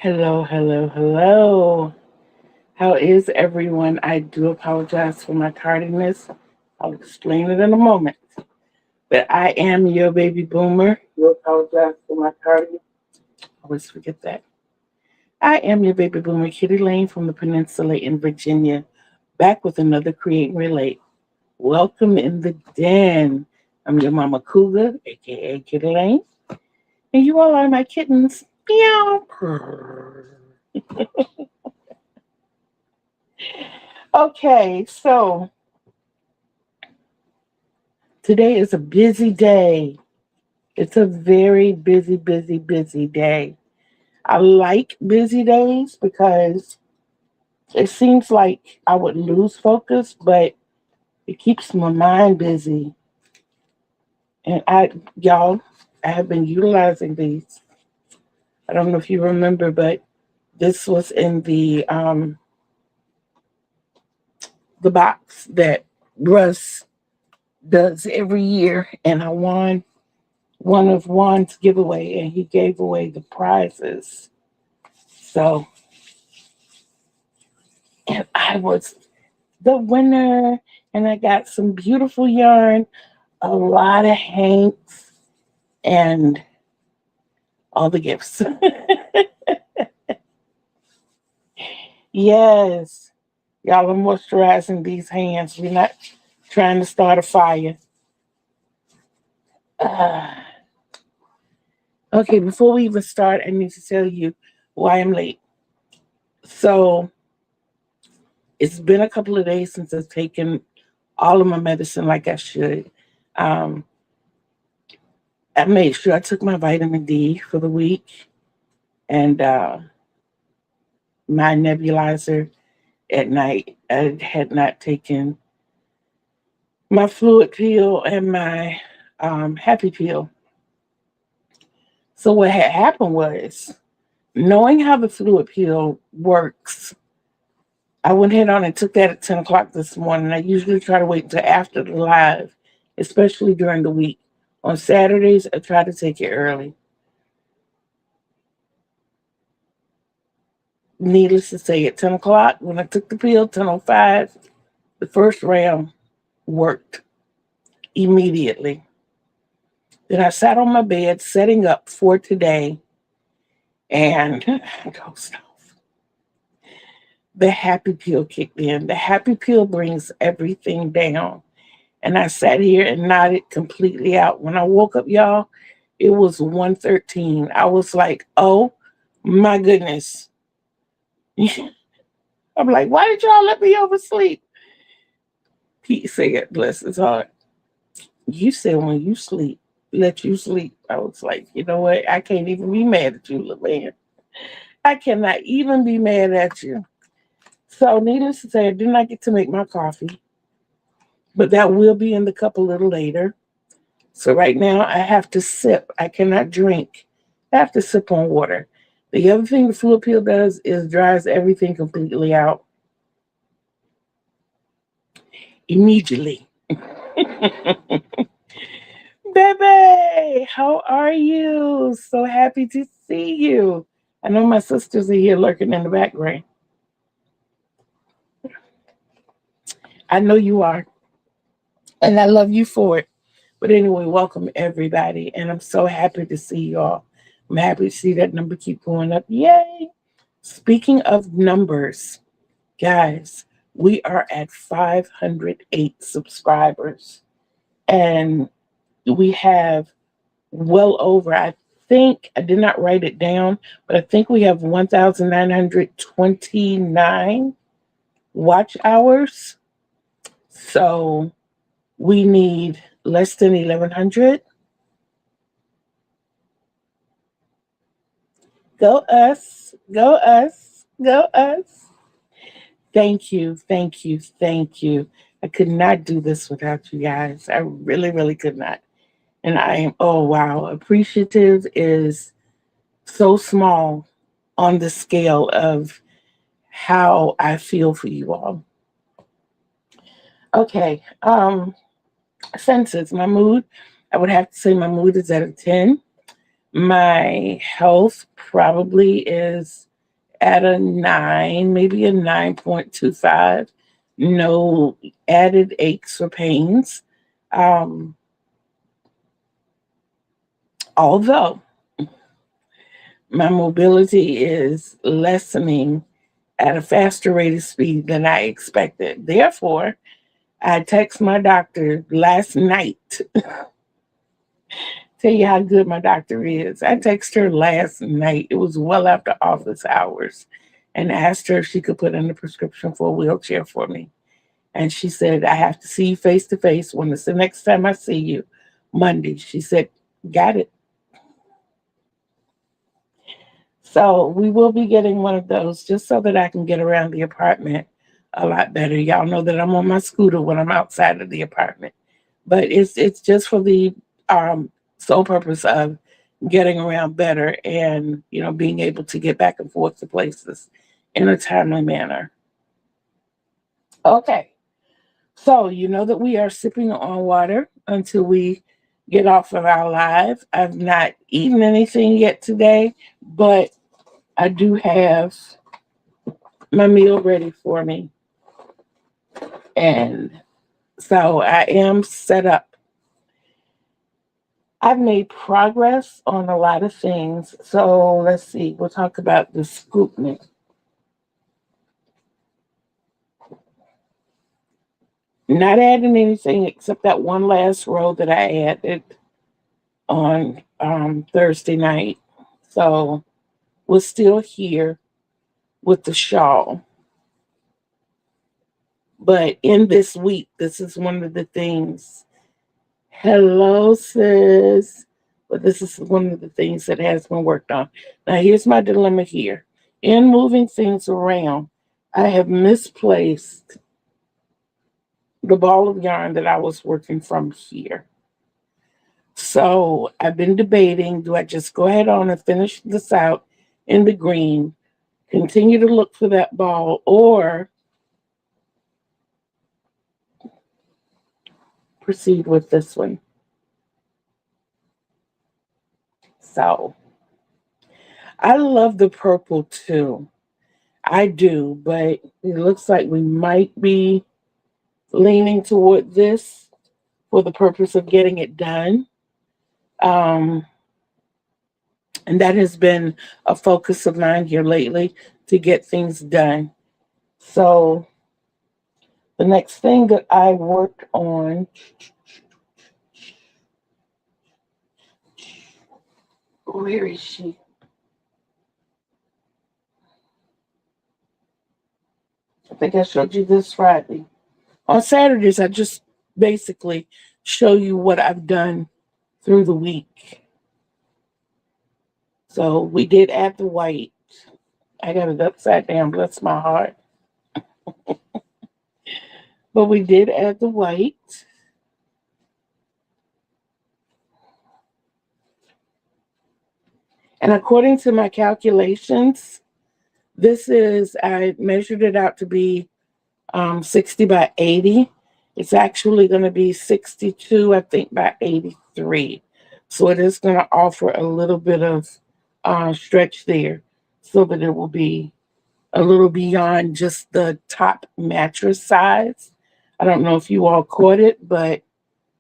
Hello, hello, hello. How is everyone? I do apologize for my tardiness. I'll explain it in a moment. But I am your baby boomer. You apologize for my tardiness. I always forget that. I am your baby boomer, Kitty Lane from the Peninsula in Virginia, back with another Create and Relate. Welcome in the den. I'm your mama cougar, aka Kitty Lane, and you all are my kittens. Meow. Okay, so today is a busy day. It's a very busy, busy, busy day. I like busy days because it seems like I would lose focus, but it keeps my mind busy. And y'all, I have been utilizing these. I don't know if you remember, but this was in the box that Russ does every year, and I won one of Juan's giveaway, and he gave away the prizes. So, and I was the winner, and I got some beautiful yarn, a lot of hanks, and all the gifts. Yes, y'all are moisturizing these hands. We're not trying to start a fire. Uh, okay, before we even start, I need to tell you why I'm late. So, it's been a couple of days since I've taken all of my medicine like I should. Um, I made sure I took my vitamin D for the week and my nebulizer at night. I had not taken my fluid pill and my happy pill. So what had happened was, knowing how the fluid pill works, I went ahead on and took that at 10 o'clock this morning. I usually try to wait until after the live, especially during the week. On Saturdays, I try to take it early. Needless to say, at 10 o'clock, when I took the pill, 10:05, the first round worked immediately. Then I sat on my bed setting up for today, and ghost off. The happy pill kicked in. The happy pill brings everything down. And I sat here and nodded completely out. When I woke up, y'all, it was 1:13. I was like, oh my goodness. I'm like, why did y'all let me oversleep? Pete said, bless his heart. You said when you sleep, let you sleep. I was like, you know what? I can't even be mad at you, little man. I cannot even be mad at you. So, needless to say, I did not get to make my coffee, but that will be in the cup a little later. So, right now, I have to sip. I cannot drink. I have to sip on water. The other thing the fluid peel does is dries everything completely out immediately. Baby, how are you? So happy to see you. I know my sisters are here lurking in the background. I know you are, and I love you for it. But anyway, welcome everybody, and I'm so happy to see y'all. I'm happy to see that number keep going up. Yay! Speaking of numbers, guys, we are at 508 subscribers, and we have well over, I think, I did not write it down, but I think we have 1,929 watch hours. So we need less than 1,100. Go us, go us, go us. Thank you, thank you, thank you. I could not do this without you guys. I really, really could not. And I am, oh wow, appreciative is so small on the scale of how I feel for you all. Okay, senses, my mood, I would have to say my mood is at a 10. My health probably is at a 9, maybe a 9.25. No added aches or pains. Um, Although my mobility is lessening at a faster rate of speed than I expected. Therefore, I text my doctor last night. Tell you how good my doctor is. I texted her last night. It was well after office hours, and asked her if she could put in a prescription for a wheelchair for me. And she said, I have to see you face to face when it's the next time I see you, Monday. She said, got it. So we will be getting one of those just so that I can get around the apartment a lot better. Y'all know that I'm on my scooter when I'm outside of the apartment, but it's just for the sole purpose of getting around better and being able to get back and forth to places in a timely manner. Okay, so you know that we are sipping on water until we get off of our live. I've not eaten anything yet today, but I do have my meal ready for me. And so I am set up. I've made progress on a lot of things. So let's see, we'll talk about the scoopment. Not adding anything except that one last row that I added on Thursday night. So we're still here with the shawl. But in this week, this is one of the things. Hello, sis. But this is one of the things that has been worked on. Now, here's my dilemma here. In moving things around, I have misplaced the ball of yarn that I was working from here. So I've been debating, do I just go ahead on and finish this out in the green, continue to look for that ball, or proceed with this one? So I love the purple too. I do, but it looks like we might be leaning toward this for the purpose of getting it done. Um, and that has been a focus of mine here lately, to get things done. So the next thing that I worked on, where is she? I think I showed you this Friday. On Saturdays, I just basically show you what I've done through the week. So we did add the white. I got it upside down, bless my heart. But we did add the white. And according to my calculations, I measured it out to be 60 by 80. It's actually going to be 62, I think, by 83. So it is going to offer a little bit of stretch there so that it will be a little beyond just the top mattress size. I don't know if you all caught it, but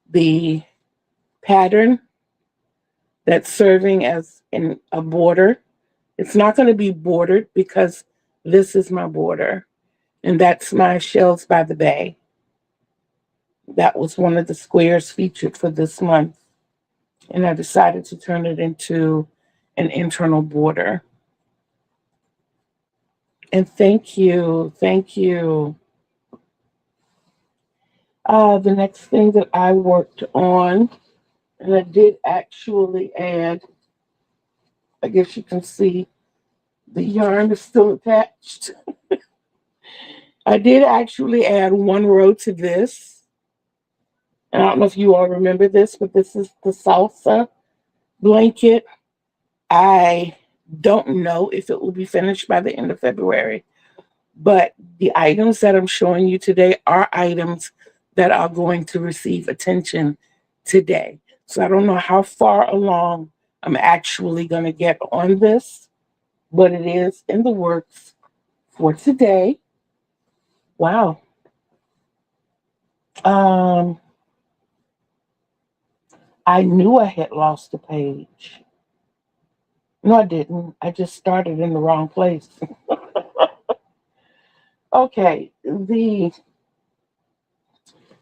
the pattern that's serving as in a border, it's not going to be bordered because this is my border. And that's my Shells by the Bay. That was one of the squares featured for this month. And I decided to turn it into an internal border. And thank you. Thank you. The next thing that I worked on, and I did actually add, I guess you can see the yarn is still attached. I did actually add one row to this. And I don't know if you all remember this, but this is the salsa blanket. I don't know if it will be finished by the end of February, but the items that I'm showing you today are items that are going to receive attention today. So I don't know how far along I'm actually going to get on this, but it is in the works for today. Wow. Um, I knew I had lost a page. No, I didn't. I just started in the wrong place. Okay, the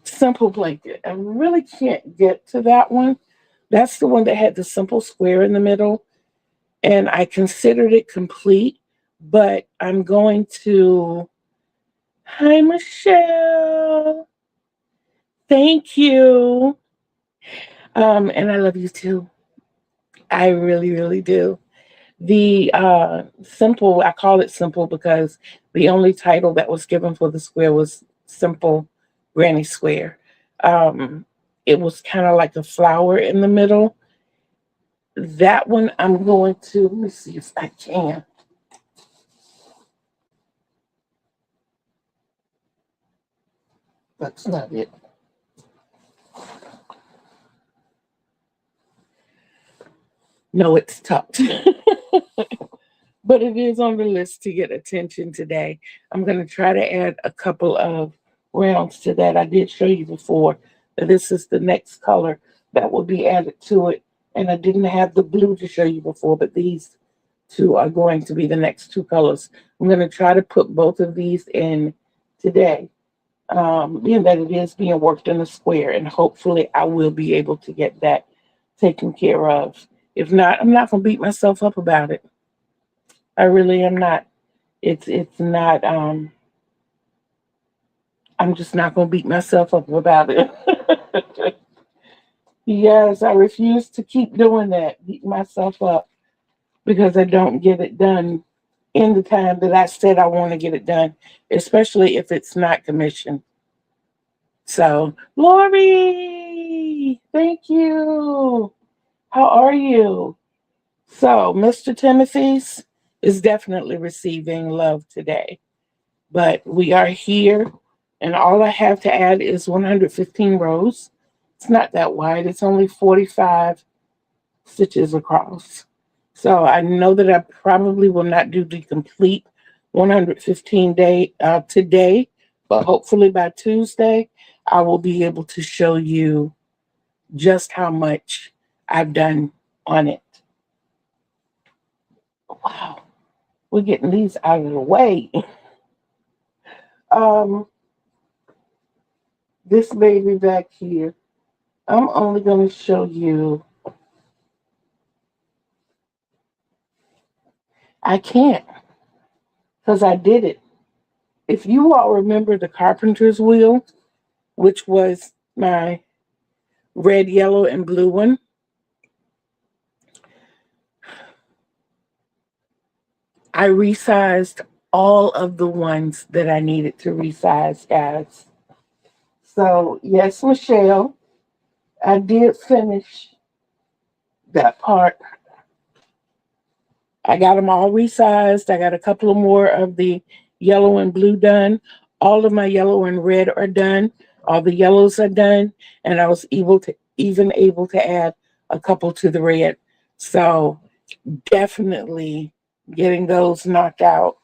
simple blanket. I really can't get to that one. That's the one that had the simple square in the middle, and I considered it complete, but I'm going to. Hi, Michelle. Thank you. And I love you too. I really, really do. The simple, I call it simple because the only title that was given for the square was Simple Granny Square. Um, it was kind of like a flower in the middle. That one I'm going to, let me see if I can. That's not it. No, it's tucked. But it is on the list to get attention today. I'm going to try to add a couple of rounds to that. I did show you before that this is the next color that will be added to it. And I didn't have the blue to show you before, but these two are going to be the next two colors. I'm going to try to put both of these in today, being that it is being worked in a square, and hopefully I will be able to get that taken care of. If not, I'm not going to beat myself up about it. I really am not. It's not I'm just not gonna beat myself up about it. Yes, I refuse to keep doing that, beat myself up because I don't get it done in the time that I said I want to get it done, especially if it's not commissioned. So, Lori, thank you. How are you? So, Mr. Timothy's is definitely receiving love today. But we are here, and all I have to add is 115 rows. It's not that wide, it's only 45 stitches across. So I know that I probably will not do the complete 115 day today, but hopefully by Tuesday, I will be able to show you just how much I've done on it. Wow, we're getting these out of the way. um, this baby back here, I'm only going to show you. I can't because I did it. If you all remember the carpenter's wheel, which was my red, yellow, and blue one, I resized all of the ones that I needed to resize, guys. So, yes, Michelle, I did finish that part. I got them all resized. I got a couple of more of the yellow and blue done. All of my yellow and red are done. All the yellows are done. And I was able to add a couple to the red. So definitely getting those knocked out.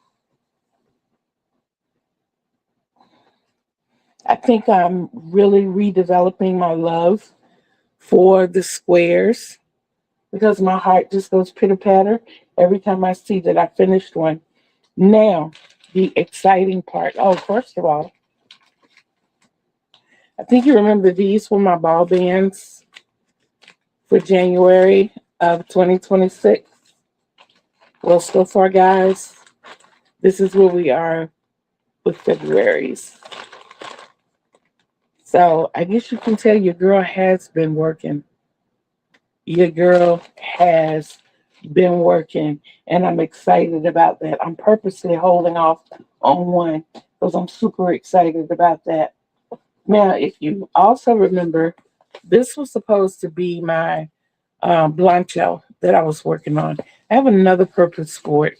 I think I'm really redeveloping my love for the squares because my heart just goes pitter patter every time I see that I finished one. Now, the exciting part. Oh, first of all, I think you remember these were my ball bands for January of 2026. Well, so far, guys, this is where we are with February's. So I guess you can tell your girl has been working. Your girl has been working, and I'm excited about that. I'm purposely holding off on one because I'm super excited about that. Now, if you also remember, this was supposed to be my Blancho that I was working on. I have another purpose for it.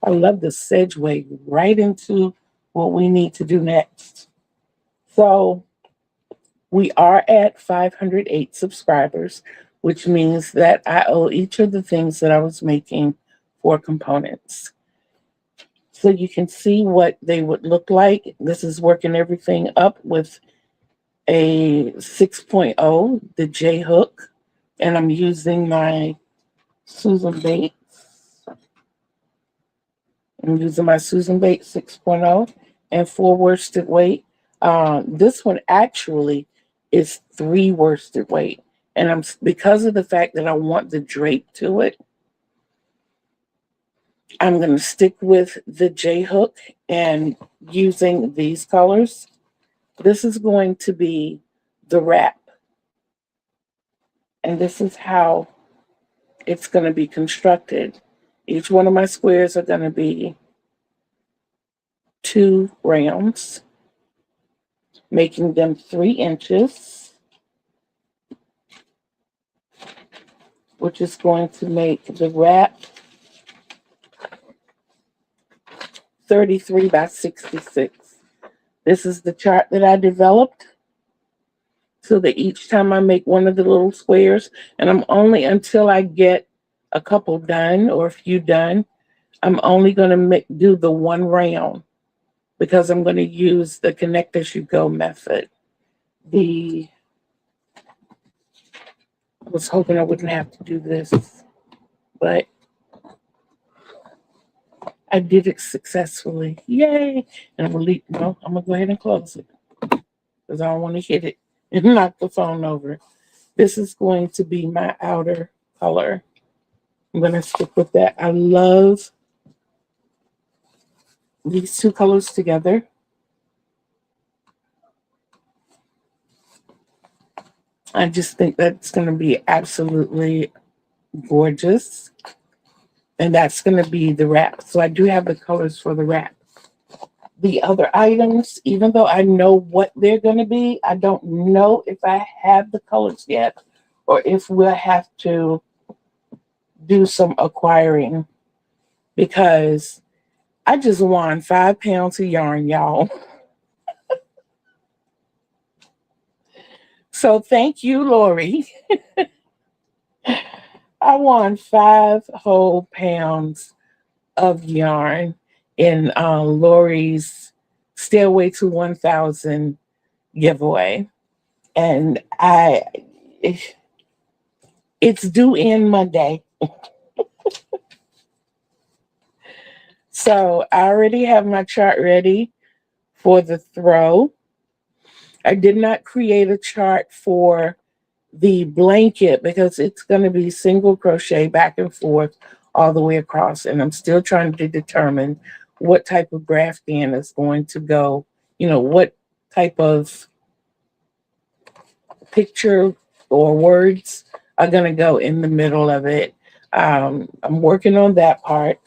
I love the segue right into what we need to do next. So we are at 508 subscribers, which means that I owe each of the things that I was making 4 components. So you can see what they would look like. This is working everything up with a 6.0, the J hook, and I'm using my Susan Bates. I'm using my Susan Bates 6.0 and 4 worsted weight. This one actually is 3 worsted weight, and I'm because of the fact that I want the drape to it, I'm going to stick with the J hook and using these colors. This is going to be the wrap, and this is how it's going to be constructed. Each one of my squares are going to be 2 rounds, making them 3 inches, which is going to make the wrap 33 by 66. This is the chart that I developed so that each time I make one of the little squares, and I'm only until I get a couple done or a few done, I'm only going to do the 1 round because I'm going to use the connect as you go method. I was hoping I wouldn't have to do this, but I did it successfully. Yay! And I'm gonna I'm gonna go ahead and close it because I don't want to hit it and knock the phone over. This is going to be my outer color. I'm gonna stick with that. I love these 2 colors together. I just think that's gonna be absolutely gorgeous. And that's gonna be the wrap. So I do have the colors for the wrap. The other items, even though I know what they're going to be, I don't know if I have the colors yet or if we'll have to do some acquiring because I just won 5 pounds of yarn, y'all. So thank you, Lori. I won 5 whole pounds of yarn in Lori's Stairway to 1000 giveaway. And it's due in Monday. So I already have my chart ready for the throw. I did not create a chart for the blanket because it's going to be single crochet back and forth all the way across. And I'm still trying to determine what type of grafting is going to go, what type of picture or words are going to go in the middle of it. I'm working on that part.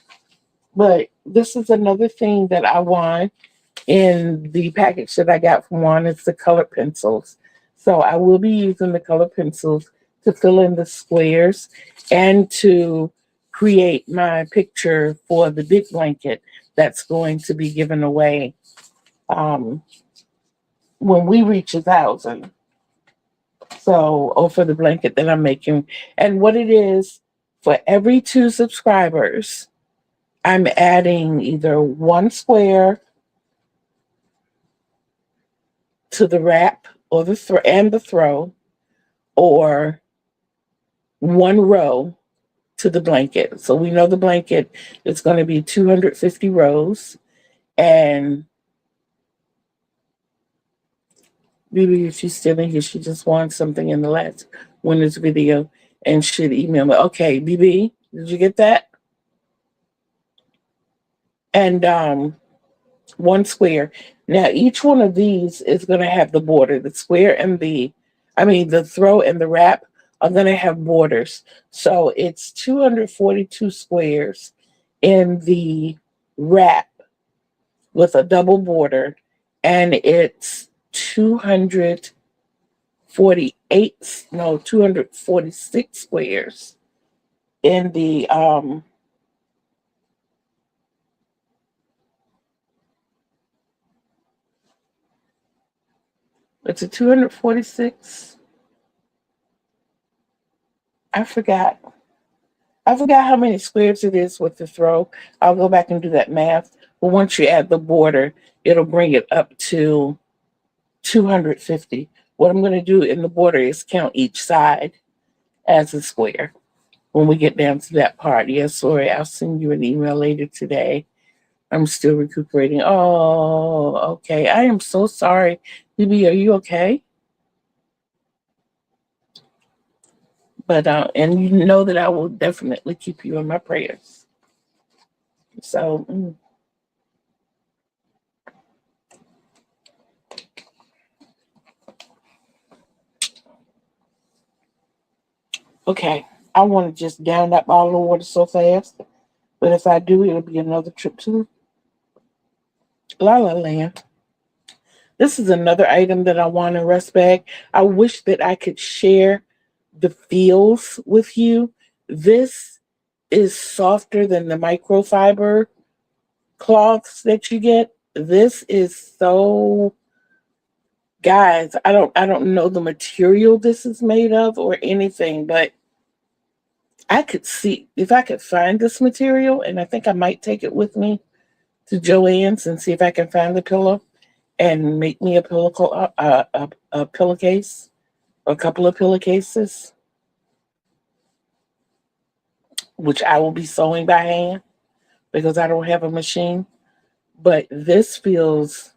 But this is another thing that I want in the package that I got from Juan. It's the colored pencils. So I will be using the colored pencils to fill in the squares and to create my picture for the big blanket that's going to be given away when we reach 1,000. So, or for the blanket that I'm making. And what it is, for every 2 subscribers, I'm adding either 1 square to the wrap or the throw, or 1 row to the blanket. So we know the blanket is going to be 250 rows. And maybe if she's still in here, she just wants something in the last winner's video and should email me. Okay, BB, did you get that? And 1 square. Now each one of these is going to have the border. The square and the throw and the wrap are going to have borders. So it's 242 squares in the wrap with a double border, and it's 246 squares in the it's a 246. I forgot. I forgot how many squares it is with the throw. I'll go back and do that math. But once you add the border, it'll bring it up to 250. What I'm going to do in the border is count each side as a square when we get down to that part. Yes, sorry, I'll send you an email later today. I'm still recuperating. Oh, okay. I am so sorry. BB, are you okay? But and you know that I will definitely keep you in my prayers. So okay. I want to just down that bottle of water so fast. But if I do, it'll be another trip to La La Land. This is another item that I want to rest back. I wish that I could share the feels with you. This is softer than the microfiber cloths that you get. This is so, guys, I don't know the material this is made of or anything, but I could see if I could find this material, and I think I might take it with me to Joann's and see if I can find the pillow and make me a a pillowcase, a couple of pillowcases, which I will be sewing by hand because I don't have a machine. But this feels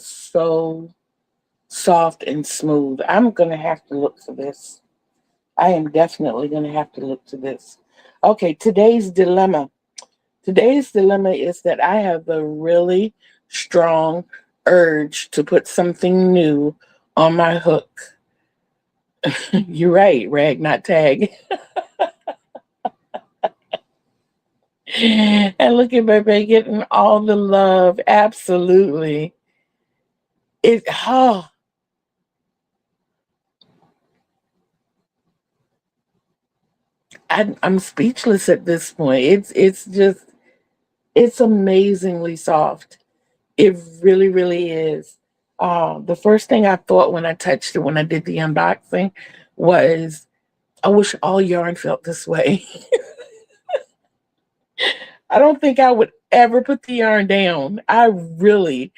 so soft and smooth. I'm gonna have to look for this. I am definitely gonna have to look to this. Okay, today's dilemma. Today's dilemma is that I have a really strong urge to put something new on my hook. You're right, rag, not tag. And look at Bebe getting all the love. Absolutely. It oh, I'm speechless at this point. It's amazingly soft. It really, really is. The first thing I thought when I touched it, when I did the unboxing, was I wish all yarn felt this way. I don't think I would ever put the yarn down. I really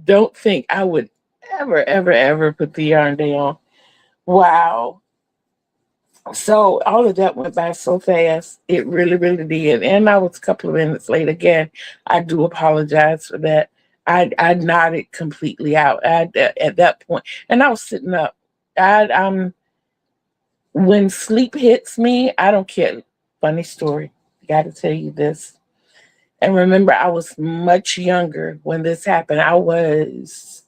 don't think I would ever, ever, ever put the yarn down. Wow. So all of that went by so fast. It really, really did. And I was a couple of minutes late again. I do apologize for that. I nodded completely out at that point, and I was sitting up. I'm when sleep hits me, I don't care. Funny story. Got to tell you this. And remember, I was much younger when this happened. I was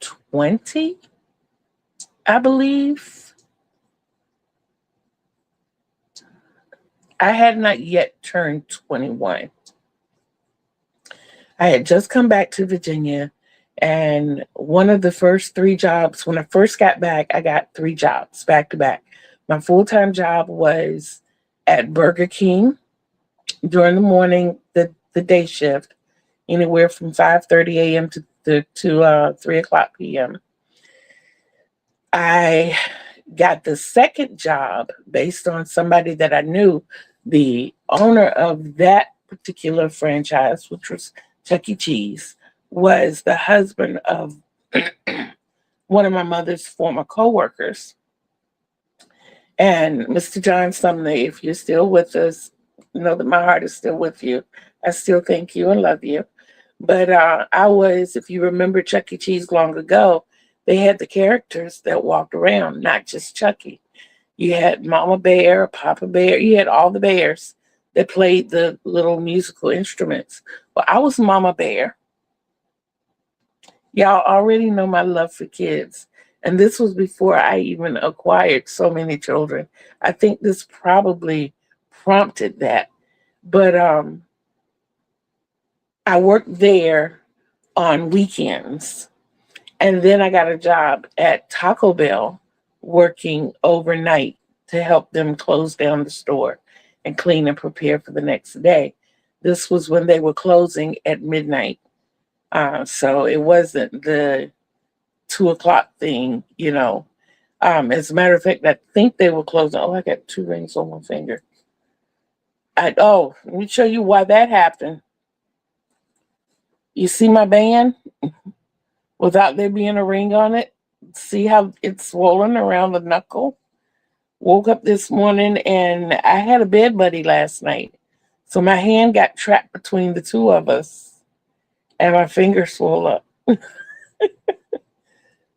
20, I believe. I had not yet turned 21. I had just come back to Virginia, and one of the first three jobs, when I first got back, I got three jobs back to back. My full time job was at Burger King during the morning, the day shift, anywhere from 5:30 a.m. to 3 o'clock p.m. I got the second job based on somebody that I knew, the owner of that particular franchise, which was Chuck E. Cheese, was the husband of one of my mother's former coworkers. And Mr. John Sumner, if you're still with us, know that my heart is still with you. I still thank you and love you. But I was, if you remember Chuck E. Cheese long ago, they had the characters that walked around, not just Chucky. You had Mama Bear, Papa Bear, you had all the bears that played the little musical instruments. Well, I was Mama Bear. Y'all already know my love for kids. And this was before I even acquired so many children. I think this probably prompted that. But I worked there on weekends. And then I got a job at Taco Bell working overnight to help them close down the store and clean and prepare for the next day. This was when they were closing at midnight. So it wasn't the 2 o'clock thing. As a matter of fact, I think they were closing. Oh, I got two rings on my finger. Let me show you why that happened. You see my band without there being a ring on it? See how it's swollen around the knuckle? Woke up this morning and I had a bed buddy last night. So my hand got trapped between the two of us and my finger swelled up.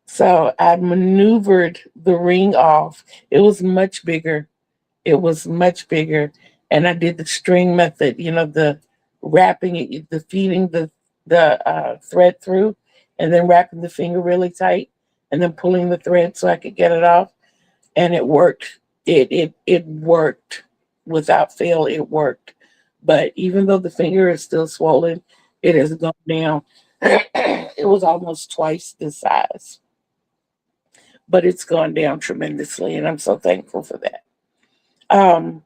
So I maneuvered the ring off. It was much bigger. It was much bigger. And I did the string method, the wrapping it, the feeding the thread through, and then wrapping the finger really tight, and then pulling the thread so I could get it off. And it worked. It worked without fail. It worked. But even though the finger is still swollen, it has gone down. It was almost twice the size, but it's gone down tremendously, and I'm so thankful for that. Um,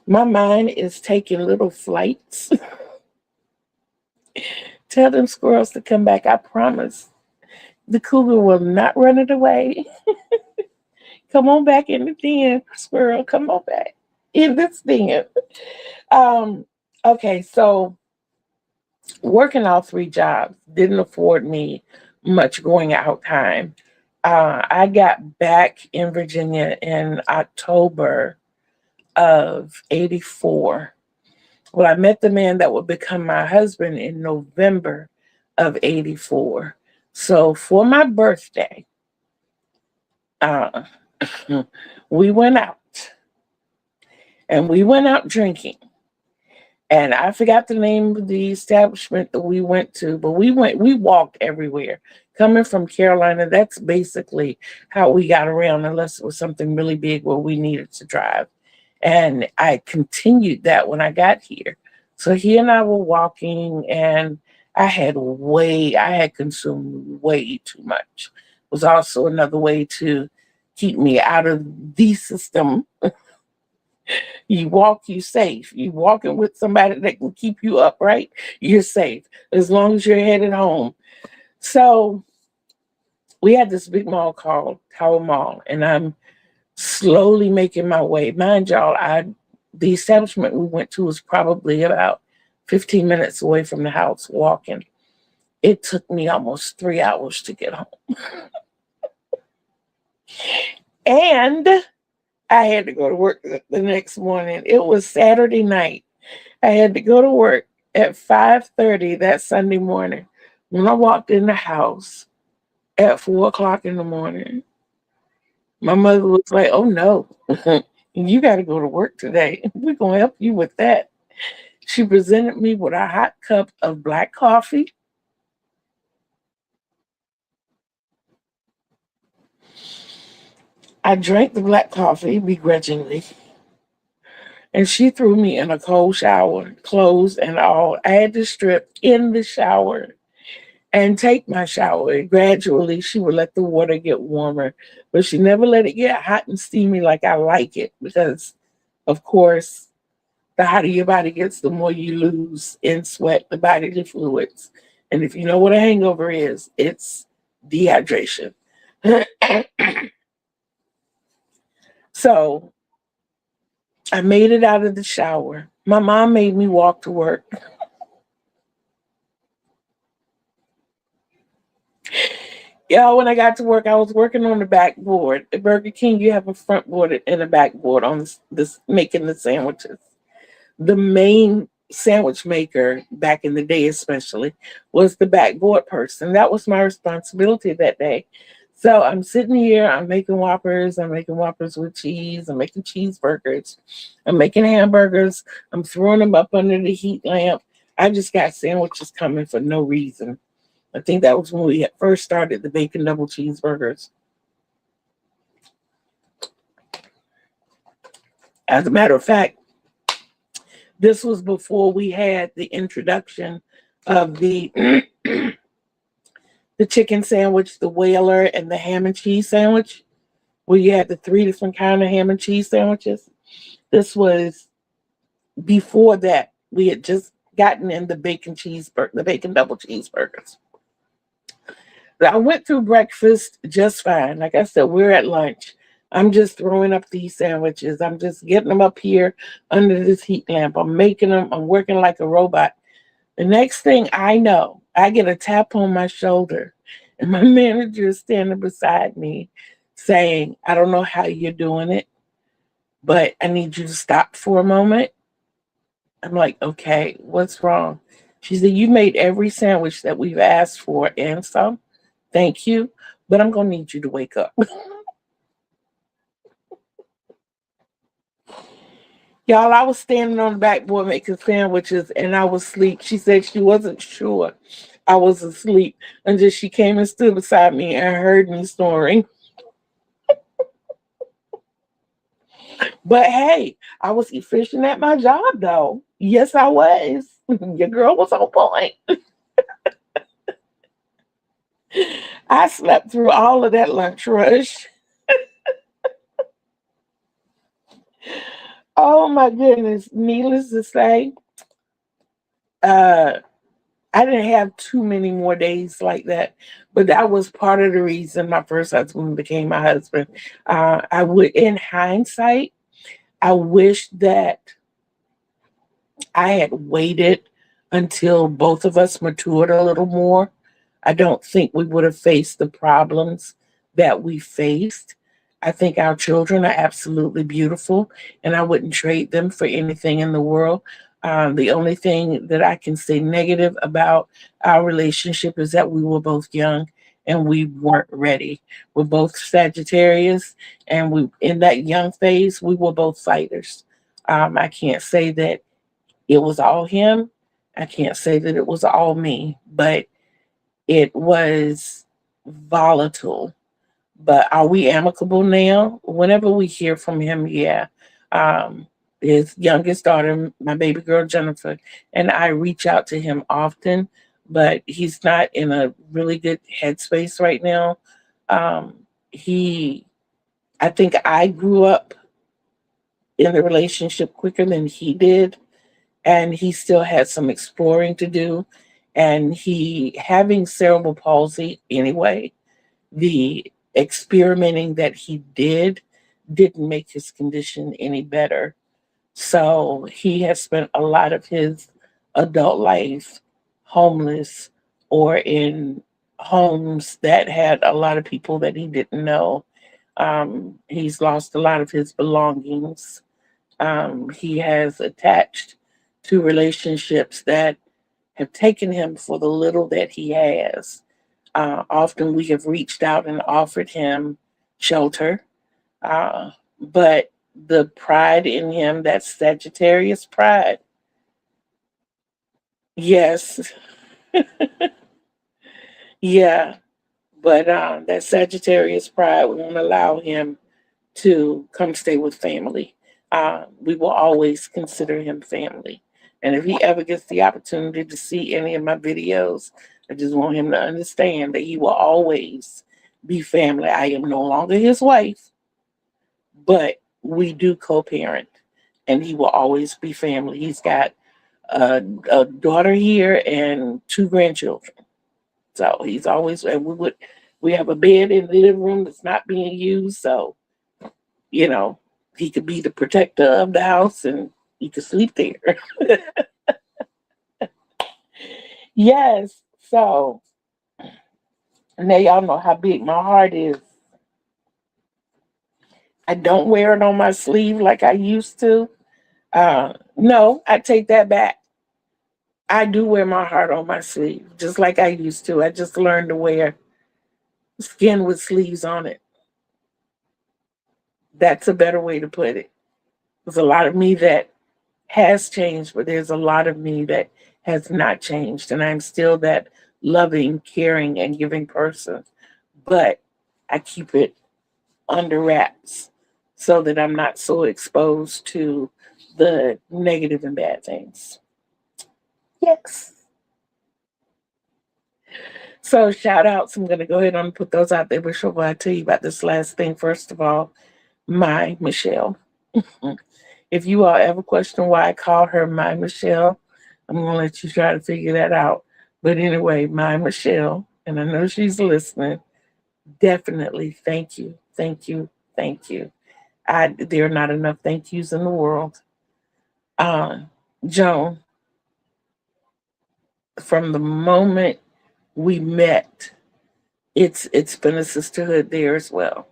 my mind is taking little flights. Tell them squirrels to come back. I promise. The cougar will not run it away. Come on back in the den, squirrel. Come on back in this den. Um, okay, so working all three jobs didn't afford me much going out time. I got back in Virginia in October of '84. Well, I met the man that would become my husband in November of '84. So for my birthday, uh, we went out and we went out drinking. And I forgot the name of the establishment that we went to, but we walked everywhere. Coming from Carolina, that's basically how we got around, unless it was something really big where we needed to drive. And I continued that when I got here. So he and I were walking, and I had consumed way too much. It was also another way to keep me out of the system. You walk, you safe. You walking with somebody that can keep you upright, you're safe as long as you're headed home. So we had this big mall called Tower Mall, and I'm slowly making my way. Mind y'all, the establishment we went to was probably about 15 minutes away from the house walking. It took me almost 3 hours to get home. And I had to go to work the next morning. It was Saturday night. I had to go to work at 5:30 that Sunday morning. When I walked in the house at 4 o'clock in the morning, my mother was like, "Oh no, you got to go to work today. We're going to help you with that." She presented me with a hot cup of black coffee. I drank the black coffee begrudgingly, and she threw me in a cold shower, clothes and all. I had to strip in the shower and take my shower. Gradually, she would let the water get warmer, but she never let it get hot and steamy like I like it, because, of course, the hotter your body gets, the more you lose in sweat, the bodily fluids. And if you know what a hangover is, it's dehydration. So I made it out of the shower. My mom made me walk to work. Yeah, when I got to work, I was working on the backboard. At Burger King, you have a front board and a backboard on this making the sandwiches. The main sandwich maker back in the day, especially, was the backboard person. That was my responsibility that day. So I'm sitting here, I'm making Whoppers, with cheese, I'm making cheeseburgers, I'm making hamburgers, I'm throwing them up under the heat lamp. I just got sandwiches coming for no reason. I think that was when we had first started the bacon double cheeseburgers. As a matter of fact, this was before we had the introduction of the the chicken sandwich, the whaler, and the ham and cheese sandwich, where you had the three different kind of ham and cheese sandwiches. This was before that. We had just gotten in the bacon double cheeseburgers. I went through breakfast just fine. Like I said, we're at lunch. I'm just throwing up these sandwiches. I'm just getting them up here under this heat lamp. I'm making them. I'm working like a robot. The next thing I know, I get a tap on my shoulder, and my manager is standing beside me saying, I don't know how you're doing it, but I need you to stop for a moment. I'm like, okay, what's wrong? She said, you made every sandwich that we've asked for and some. Thank you, but I'm going to need you to wake up. Y'all, I was standing on the backboard making sandwiches and I was asleep. She said she wasn't sure I was asleep until she came and stood beside me and heard me snoring. But hey, I was efficient at my job though. Yes, I was. Your girl was on point. I slept through all of that lunch rush. Oh my goodness. Needless to say, uh, I didn't have too many more days like that, but that was part of the reason my first husband became my husband. I would, in hindsight, I wish that I had waited until both of us matured a little more. I don't think we would have faced the problems that we faced. I think our children are absolutely beautiful, and I wouldn't trade them for anything in the world. The only thing that I can say negative about our relationship is that we were both young and we weren't ready. We're both Sagittarius, and we in that young phase we were both fighters. I can't say that it was all him. I can't say that it was all me, but it was volatile. But are we amicable now? Whenever we hear from him, yeah. Um, his youngest daughter, my baby girl Jennifer, and I reach out to him often, but he's not in a really good headspace right now. He, I think I grew up in the relationship quicker than he did, and he still had some exploring to do. And he having cerebral palsy anyway, the experimenting that he didn't make his condition any better. So he has spent a lot of his adult life homeless or in homes that had a lot of people that he didn't know. He's lost a lot of his belongings. He has attached to relationships that have taken him for the little that he has. Often we have reached out and offered him shelter, but the pride in him, that Sagittarius pride, yes, yeah, but that Sagittarius pride won't allow him to come stay with family. We will always consider him family. And if he ever gets the opportunity to see any of my videos, I just want him to understand that he will always be family. I am no longer his wife, but we do co-parent, and he will always be family. He's got a daughter here and two grandchildren. So he's always, and we have a bed in the living room that's not being used. So, you know, he could be the protector of the house and he could sleep there. Yes. So now y'all know how big my heart is. I don't wear it on my sleeve like I used to. No, I take that back. I do wear my heart on my sleeve, just like I used to. I just learned to wear skin with sleeves on it. That's a better way to put it. There's a lot of me that has changed, but there's a lot of me that has not changed. And I'm still that loving, caring, and giving person. But I keep it under wraps so that I'm not so exposed to the negative and bad things. Yes. So shout outs. I'm gonna go ahead and put those out there. But sure, I'll tell you about this last thing. First of all, my Michelle. If you all ever question why I call her my Michelle, I'm gonna let you try to figure that out. But anyway, my Michelle. and I know she's listening, definitely thank you, thank you, thank you. There are not enough thank yous in the world. Um, Joan, from the moment we met, it's been a sisterhood there as well,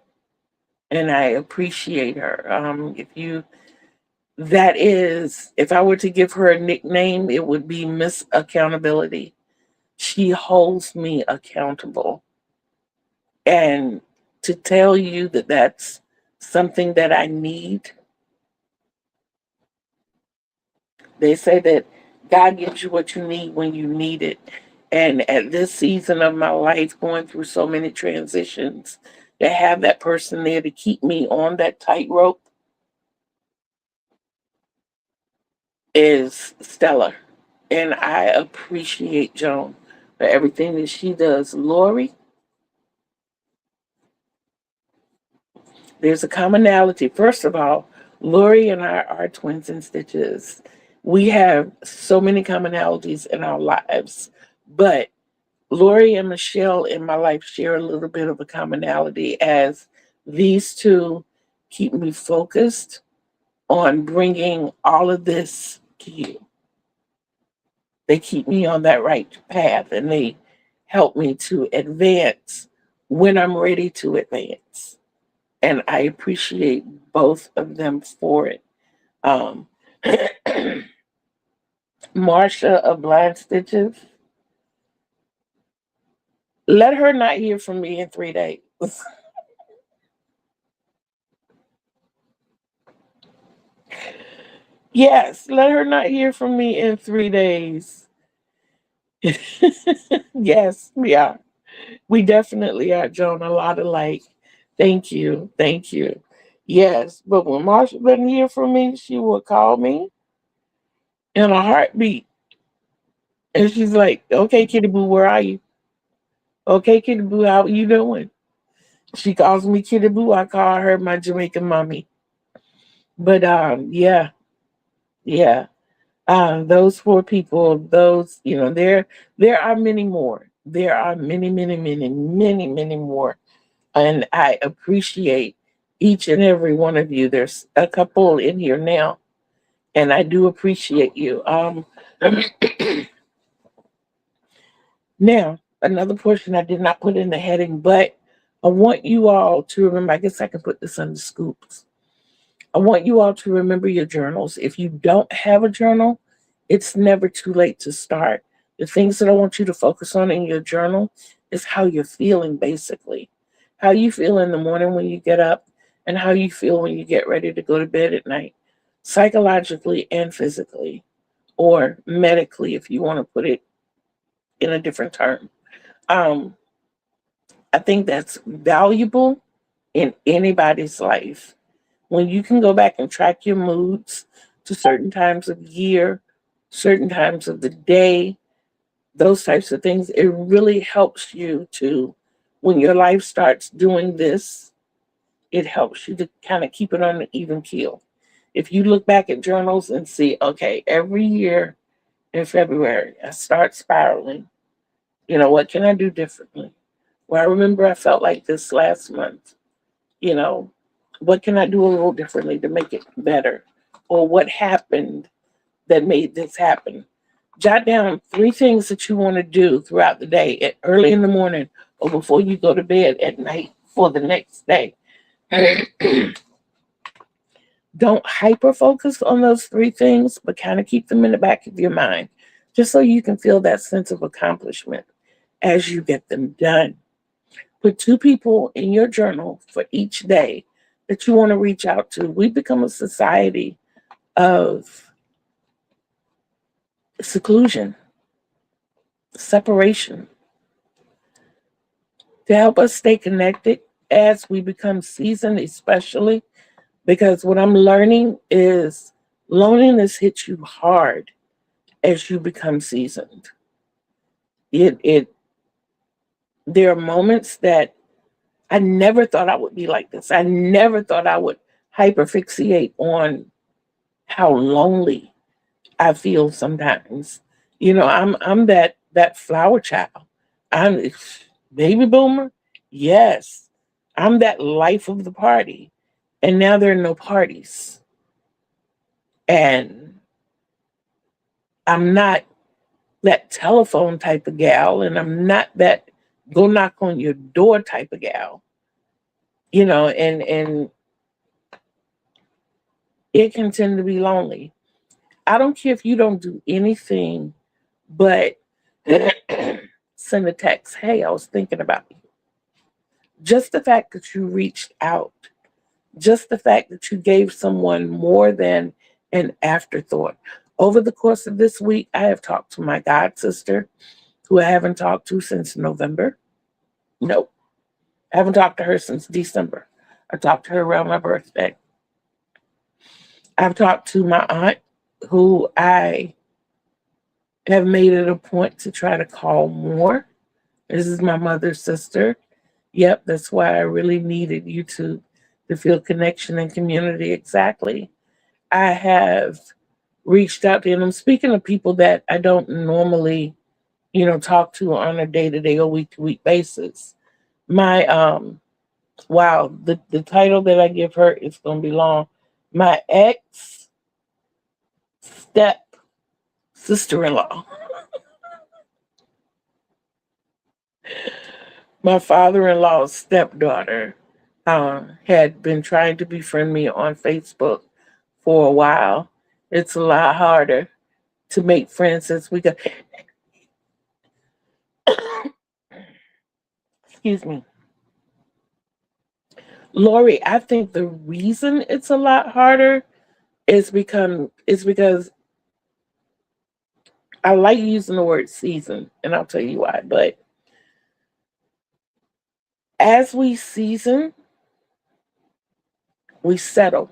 and I appreciate her. If you that is, if I were to give her a nickname, it would be Miss Accountability. She holds me accountable, and to tell you that that's something that I need. They say that God gives you what you need when you need it. And at this season of my life, going through so many transitions, to have that person there to keep me on that tightrope is stellar. And I appreciate Joan for everything that she does. Lori, there's a commonality. First of all, Lori and I are twins in stitches. We have so many commonalities in our lives, but Lori and Michelle in my life share a little bit of a commonality, as these two keep me focused on bringing all of this to you. They keep me on that right path, and they help me to advance when I'm ready to advance. And I appreciate both of them for it. Um, Marsha of Blind Stitches, let her not hear from me in 3 days. Yes, let her not hear from me in 3 days. Yes, we are. We definitely are, Joan. A lot alike. Thank you. Thank you. Yes, but when Marsha doesn't hear from me, she will call me in a heartbeat. And she's like, okay, Kitty Boo, where are you? Okay, Kitty Boo, how are you doing? She calls me Kitty Boo. I call her my Jamaican mommy. But yeah, yeah. Those four people, those, there are many more. There are many, many, many, many, many more. And I appreciate each and every one of you. There's a couple in here now, and I do appreciate you. Now, another portion I did not put in the heading, but I want you all to remember, I guess I can put this under scoops. I want you all to remember your journals. If you don't have a journal, it's never too late to start. The things that I want you to focus on in your journal is how you're feeling, basically. How you feel in the morning when you get up, and how you feel when you get ready to go to bed at night, psychologically and physically, or medically, if you want to put it in a different term. Um, I think that's valuable in anybody's life. When you can go back and track your moods to certain times of year, certain times of the day, those types of things, it really helps you to, when your life starts doing this, it helps you to kind of keep it on an even keel. If you look back at journals and see, okay, every year in February, I start spiraling. What can I do differently? Well, I remember I felt like this last month. You know, what can I do a little differently to make it better? Or what happened that made this happen? Jot down 3 things that you want to do throughout the day, early in the morning or before you go to bed at night for the next day. Don't hyper focus on those 3 things, but kind of keep them in the back of your mind, just so you can feel that sense of accomplishment as you get them done. Put 2 people in your journal for each day that you want to reach out to. We become a society of seclusion, separation, to help us stay connected as we become seasoned, especially because what I'm learning is loneliness hits you hard as you become seasoned. It there are moments that I never thought I would be like this. I never thought I would hyperfixate on how lonely I feel sometimes. I'm that flower child. I'm baby boomer. Yes, I'm that life of the party, and now there are no parties, and I'm not that telephone type of gal, and I'm not that go knock on your door type of gal. And it can tend to be lonely. I don't care if you don't do anything but send a text. Hey, I was thinking about you. Just the fact that you reached out, just the fact that you gave someone more than an afterthought. Over the course of this week, I have talked to my god sister, who I haven't talked to since November. Nope. I haven't talked to her since December. I talked to her around my birthday. I've talked to my aunt, who I have made it a point to try to call more. This is my mother's sister. Yep, that's why I really needed YouTube to feel connection and community. Exactly. I have reached out to, and I'm speaking of people that I don't normally, talk to on a day-to-day or week-to-week basis. My wow, the title that I give her is gonna be long. My ex step sister-in-law. My father-in-law's stepdaughter had been trying to befriend me on Facebook for a while. It's a lot harder to make friends since we got, excuse me, Lori. I think the reason it's a lot harder is because I like using the word season, and I'll tell you why. But as we season, we settle.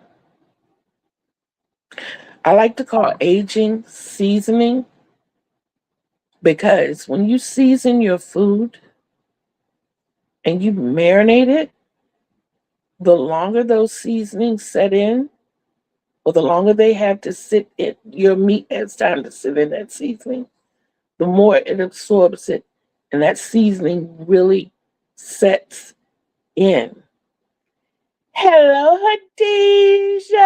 I like to call aging seasoning, because when you season your food and you marinate it, the longer those seasonings set in, or the longer they have to sit in, your meat has time to sit in that seasoning, the more it absorbs it, and that seasoning really sets in. Hello, Hadijah.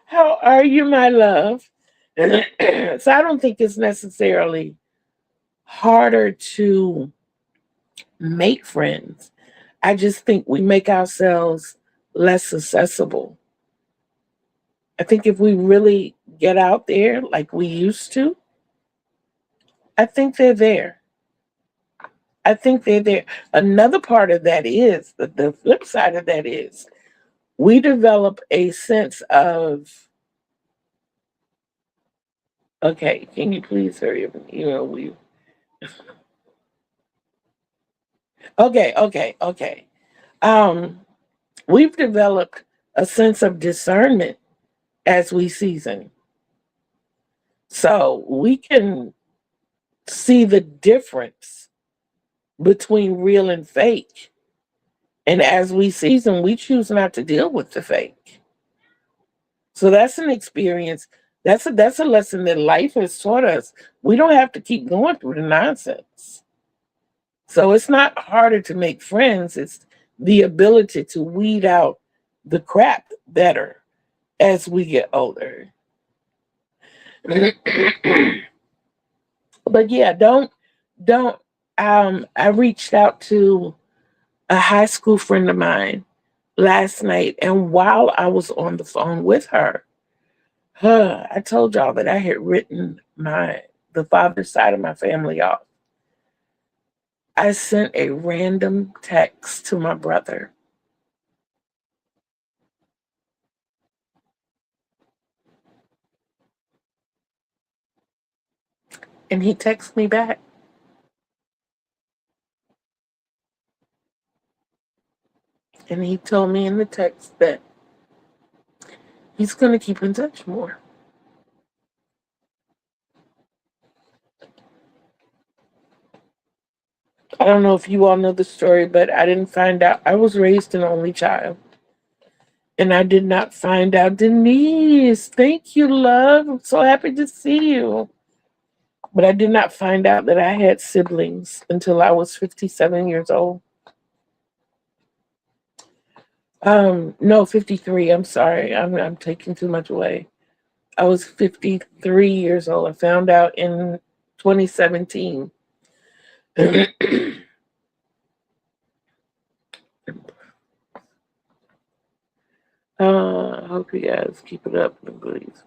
How are you, my love? So I don't think it's necessarily harder to make friends. I just think we make ourselves less accessible. I think if we really get out there like we used to, I think they're there. I think they're there. Another part of that is the flip side of that is we develop a sense of, okay, can you please hurry up? Okay. Um, we've developed a sense of discernment as we season. So we can see the difference between real and fake. And as we season, we choose not to deal with the fake. So that's an experience. That's a lesson that life has taught us. We don't have to keep going through the nonsense. So it's not harder to make friends. It's the ability to weed out the crap better as we get older. But yeah, don't I reached out to a high school friend of mine last night, and while I was on the phone with her, I told y'all that I had written the father side of my family off. I sent a random text to my brother, and he texted me back, and he told me in the text that he's going to keep in touch more. I don't know if you all know the story, but I didn't find out. I was raised an only child. And I did not find out. Denise, thank you, love. I'm so happy to see you. But I did not find out that I had siblings until I was 57 years old. No, 53. I'm sorry. I'm taking too much away. I was 53 years old. I found out in 2017. I hope you guys keep it up, please.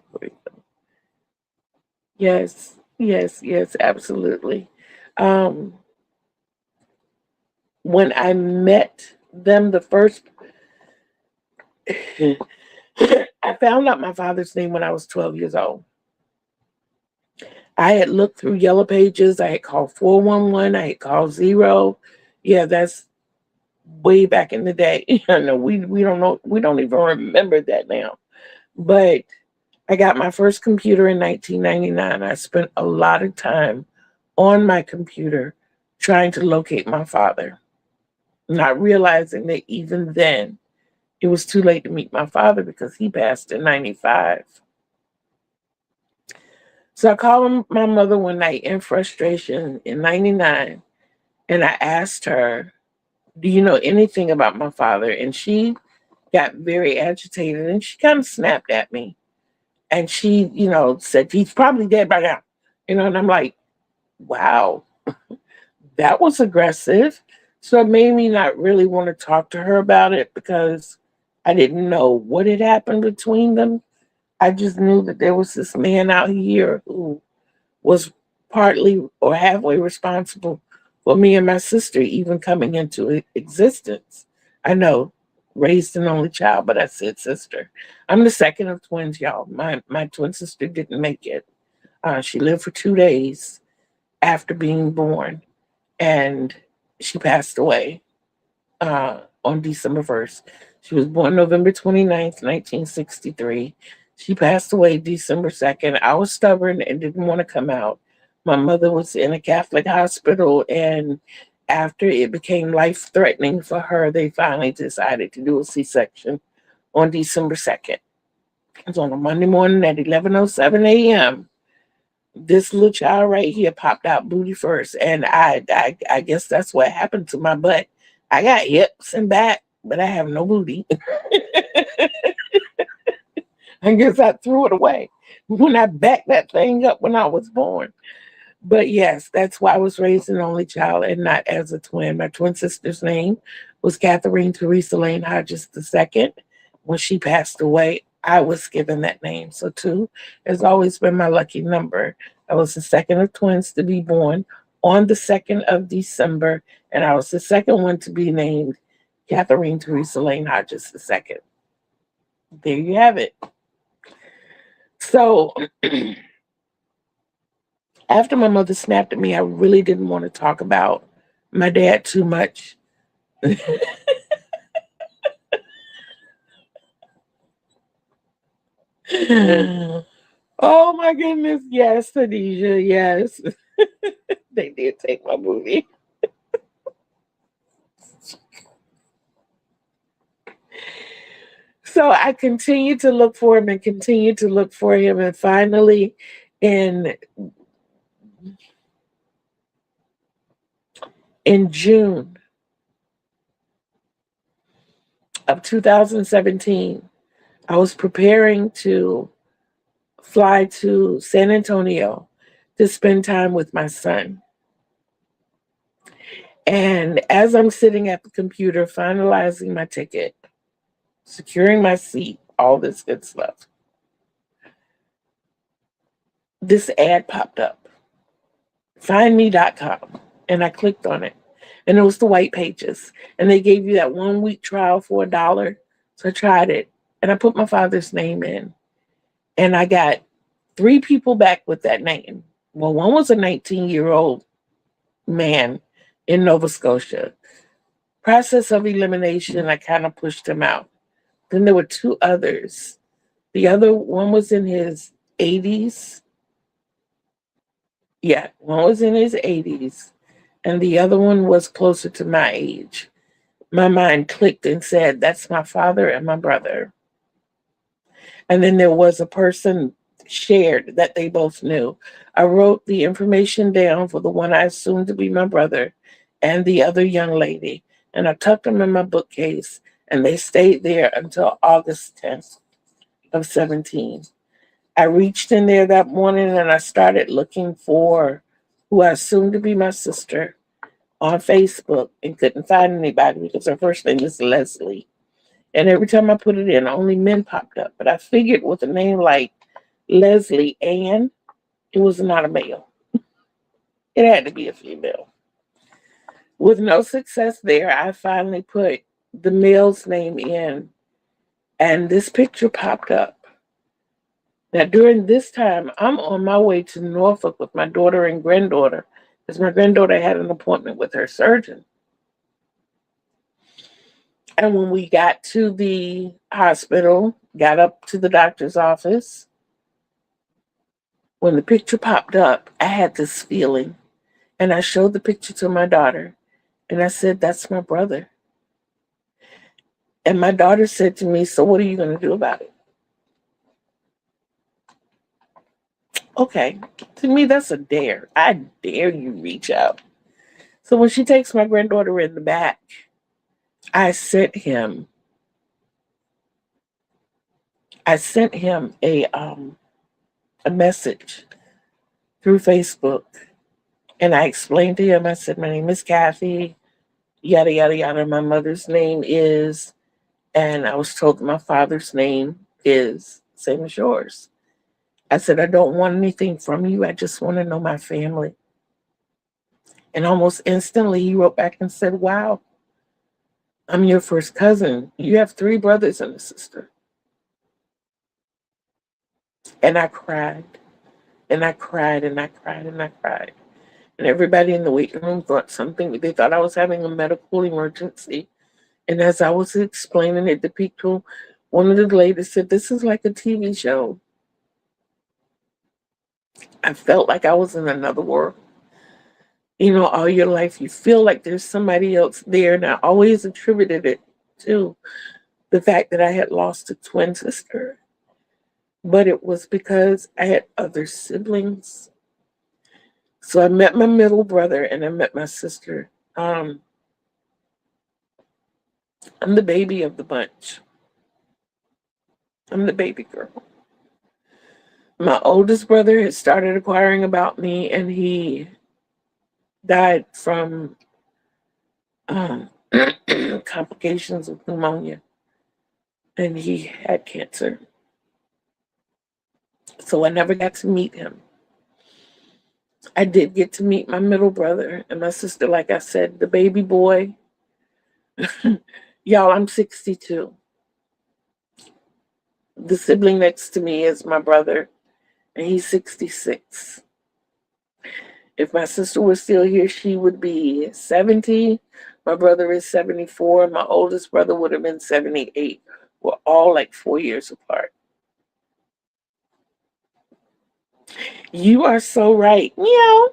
Yes, yes, yes, absolutely. Um, when I met them the first, I found out my father's name when I was 12 years old. I had looked through Yellow Pages. I had called 411. I had called zero. Yeah, that's way back in the day. I know we don't know. We don't even remember that now. But I got my first computer in 1999. I spent a lot of time on my computer trying to locate my father, not realizing that even then it was too late to meet my father because he passed in 95. So I called my mother one night in frustration in 99, and I asked her, do you know anything about my father? And she got very agitated and she kind of snapped at me. And she, said, he's probably dead by now. And I'm like, wow, that was aggressive. So it made me not really want to talk to her about it because I didn't know what had happened between them. I just knew that there was this man out here who was partly or halfway responsible for me and my sister even coming into existence. I know, raised an only child, but I said sister. I'm the second of twins, y'all. My twin sister didn't make it. She lived for 2 days after being born, and she passed away on December 1st. She was born November 29th, 1963. She passed away December 2nd. I was stubborn and didn't want to come out. My mother was in a Catholic hospital, and after it became life threatening for her, they finally decided to do a C-section on December 2nd. It was on a Monday morning at 11:07 a.m. This little child right here popped out booty first, and I guess that's what happened to my butt. I got hips and back, but I have no booty. I guess I threw it away when I backed that thing up when I was born. But yes, that's why I was raised an only child and not as a twin. My twin sister's name was Catherine Teresa Lane Hodges II. When she passed away, I was given that name. So 2 has always been my lucky number. I was the second of twins to be born on the 2nd of December, and I was the second one to be named Catherine Teresa Lane Hodges II. There you have it. So after my mother snapped at me, I really didn't want to talk about my dad too much. Oh my goodness, yes, Khadijah, yes. They did take my movie. So I continued to look for him and continued to look for him. And finally, in June of 2017, I was preparing to fly to San Antonio to spend time with my son. And as I'm sitting at the computer finalizing my ticket, securing my seat, all this good stuff, this ad popped up, findme.com. And I clicked on it. And it was the white pages. And they gave you that 1-week trial for $1. So I tried it. And I put my father's name in. And I got 3 people back with that name. Well, one was a 19-year-old man in Nova Scotia. Process of elimination, I kind of pushed him out. Then there were 2 others. The other one was in his 80s. Yeah, one was in his 80s. And the other one was closer to my age. My mind clicked and said, that's my father and my brother. And then there was a person shared that they both knew. I wrote the information down for the one I assumed to be my brother and the other young lady, and I tucked them in my bookcase, and they stayed there until August 10th of 17. I reached in there that morning and I started looking for who I assumed to be my sister on Facebook and couldn't find anybody because her first name is Leslie. And every time I put it in, only men popped up. But I figured with a name like Leslie Ann, it was not a male. It had to be a female. With no success there, I finally put the male's name in, and this picture popped up. Now, during this time, I'm on my way to Norfolk with my daughter and granddaughter, because my granddaughter had an appointment with her surgeon. And when we got to the hospital, got up to the doctor's office, when the picture popped up, I had this feeling. And I showed the picture to my daughter, and I said, "That's my brother." And my daughter said to me, "So what are you going to do about it?" Okay, to me, that's a dare. I dare you reach out. So when she takes my granddaughter in the back, I sent him. I sent him a message through Facebook, and I explained to him. I said, "My name is Kathy. Yada yada yada. My mother's name is," and I was told that my father's name is same as yours. I said, "I don't want anything from you. I just want to know my family." And almost instantly he wrote back and said, "Wow, I'm your first cousin. You have three brothers and a sister." And I cried and I cried and I cried and I cried. And everybody in the waiting room thought something, they thought I was having a medical emergency. And as I was explaining it to people, one of the ladies said, "This is like a TV show." I felt like I was in another world. You know, all your life you feel like there's somebody else there. And I always attributed it to the fact that I had lost a twin sister. But it was because I had other siblings. So I met my middle brother and I met my sister. I'm the baby of the bunch. I'm the baby girl. My oldest brother had started inquiring about me, and he died from complications of pneumonia, and he had cancer. So I never got to meet him. I did get to meet my middle brother and my sister, like I said, the baby boy. Y'all, I'm 62. The sibling next to me is my brother, and he's 66. If my sister was still here, she would be 70. My brother is 74. My oldest brother would have been 78. We're all like 4 years apart. You are so right. Meow.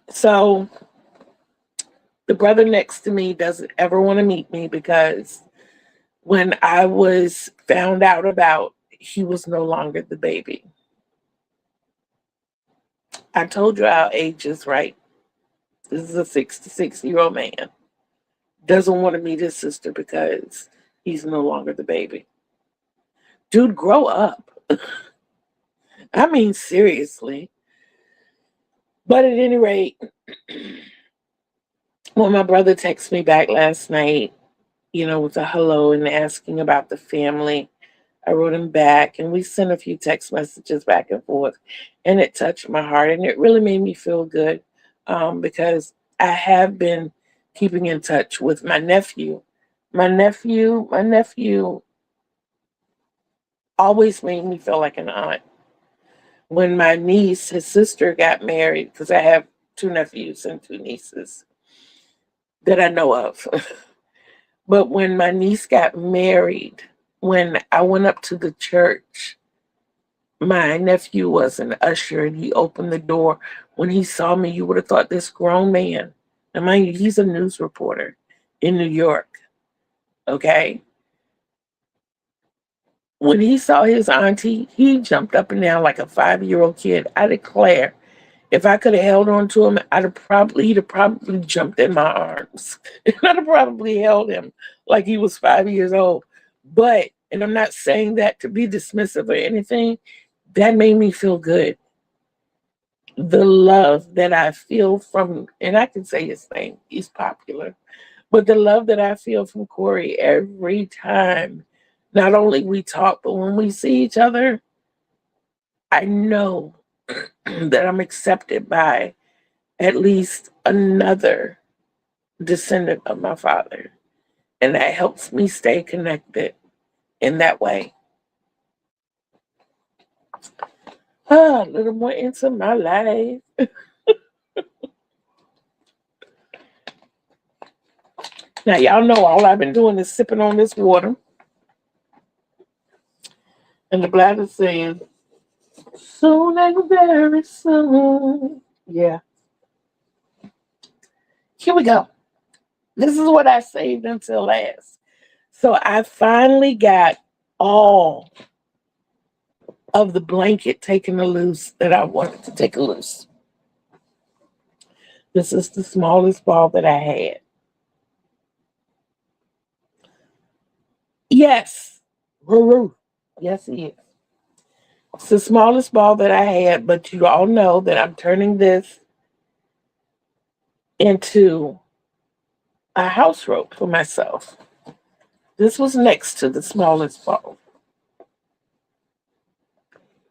So the brother next to me doesn't ever want to meet me because when I was found out about, he was no longer the baby. I told you our age is right. This is a 66-year-old man. Doesn't want to meet his sister because he's no longer the baby. Dude, grow up. I mean, seriously. But at any rate, when my brother texted me back last night, with a hello and asking about the family, I wrote him back and we sent a few text messages back and forth. And it touched my heart and it really made me feel good because I have been keeping in touch with my nephew. My nephew always made me feel like an aunt. When my niece, his sister, got married, because I have two nephews and two nieces that I know of. But when my niece got married, when I went up to the church My nephew was an usher and he opened the door. When he saw me, you would have thought this grown man, and mind you, he's a news reporter in New York, okay? When he saw his auntie, he jumped up and down like a 5-year-old kid. I declare, if I could have held on to him, he'd have probably jumped in my arms. And I'd have probably held him like he was 5 years old. But, and I'm not saying that to be dismissive or anything, that made me feel good. The love that I feel from, and I can say his name, he's popular, but the love that I feel from Corey every time, not only we talk, but when we see each other, I know that I'm accepted by at least another descendant of my father. And that helps me stay connected in that way. A little more into my life. Now, y'all know all I've been doing is sipping on this water. And the bladder saying, soon and very soon. Yeah. Here we go. This is what I saved until last. So I finally got all of the blanket taken loose that I wanted to take loose. This is the smallest ball that I had. Yes. Yes, it is. It's the smallest ball that I had, but you all know that I'm turning this into a house rope for myself. This was next to the smallest ball.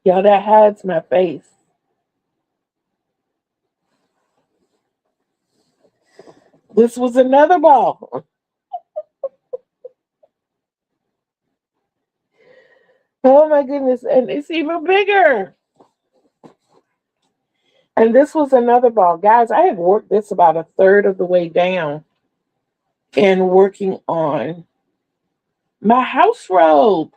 Y'all, that hides my face. This was another ball. Oh my goodness, and it's even bigger. And this was another ball. Guys, I had worked this about a third of the way down and working on my house robe.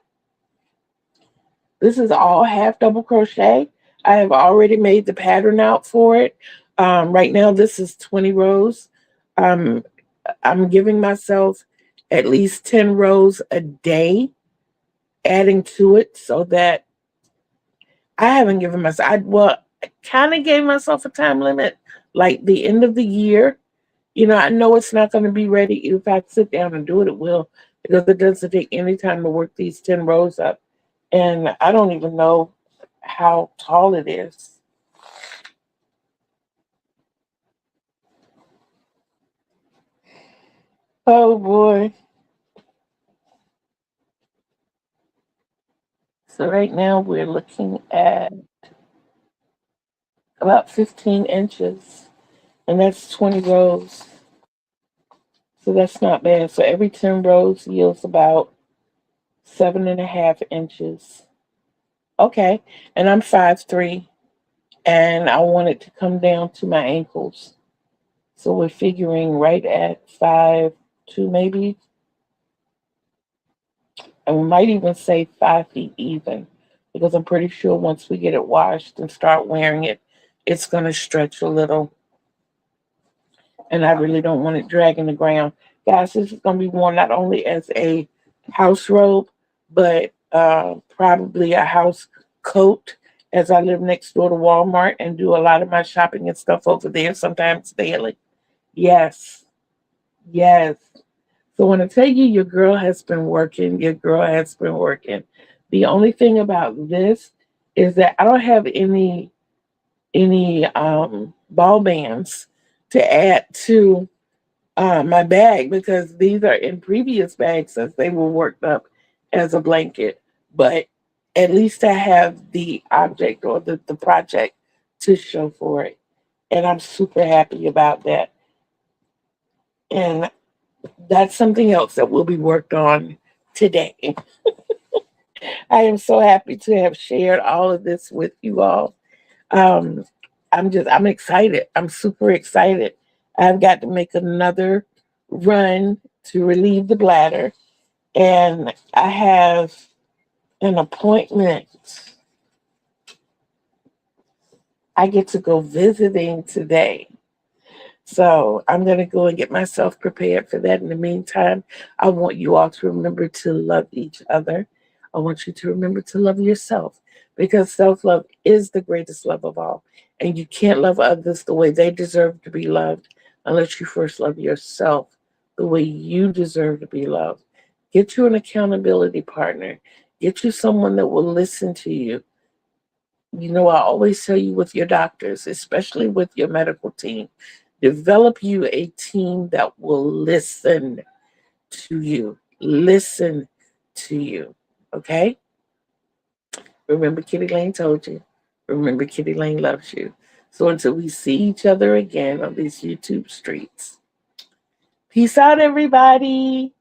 This is all half double crochet. I have already made the pattern out for it. Right now, this is 20 rows. Um, I'm giving myself at least 10 rows a day, adding to it so that I haven't given myself, I kind of gave myself a time limit, like the end of the year. You know, I know it's not going to be ready. If I sit down and do it, it will, because it doesn't take any time to work these 10 rows up. And I don't even know how tall it is. Oh boy. So right now we're looking at about 15 inches, and that's 20 rows. So that's not bad. So every 10 rows yields about 7.5 inches. Okay. And I'm 5'3", and I want it to come down to my ankles. So we're figuring right at 5'2" maybe. And we might even say 5 feet even, because I'm pretty sure once we get it washed and start wearing it, it's going to stretch a little. And I really don't want it dragging the ground. Guys, this is going to be worn not only as a house robe, but probably a house coat, as I live next door to Walmart and do a lot of my shopping and stuff over there, sometimes daily. Yes, yes. So when I tell you your girl has been working, your girl has been working. The only thing about this is that I don't have any ball bands to add to my bag, because these are in previous bags since they were worked up as a blanket. But at least I have the object or the project to show for it. And I'm super happy about that. And that's something else that will be worked on today. I am so happy to have shared all of this with you all. Um, I'm excited. I'm super excited. I've got to make another run to relieve the bladder, and I have an appointment I get to go visiting today. So I'm going to go and get myself prepared for that. In the meantime, I want you all to remember to love each other. I want you to remember to love yourself, because self love is the greatest love of all. And you can't love others the way they deserve to be loved unless you first love yourself the way you deserve to be loved. Get you an accountability partner. Get you someone that will listen to you. You know, I always tell you with your doctors, especially with your medical team, develop you a team that will listen to you. Listen to you. Okay? Remember, Kitty Lane told you. Remember, Kitty Lane loves you. So until we see each other again on these YouTube streets, peace out, everybody.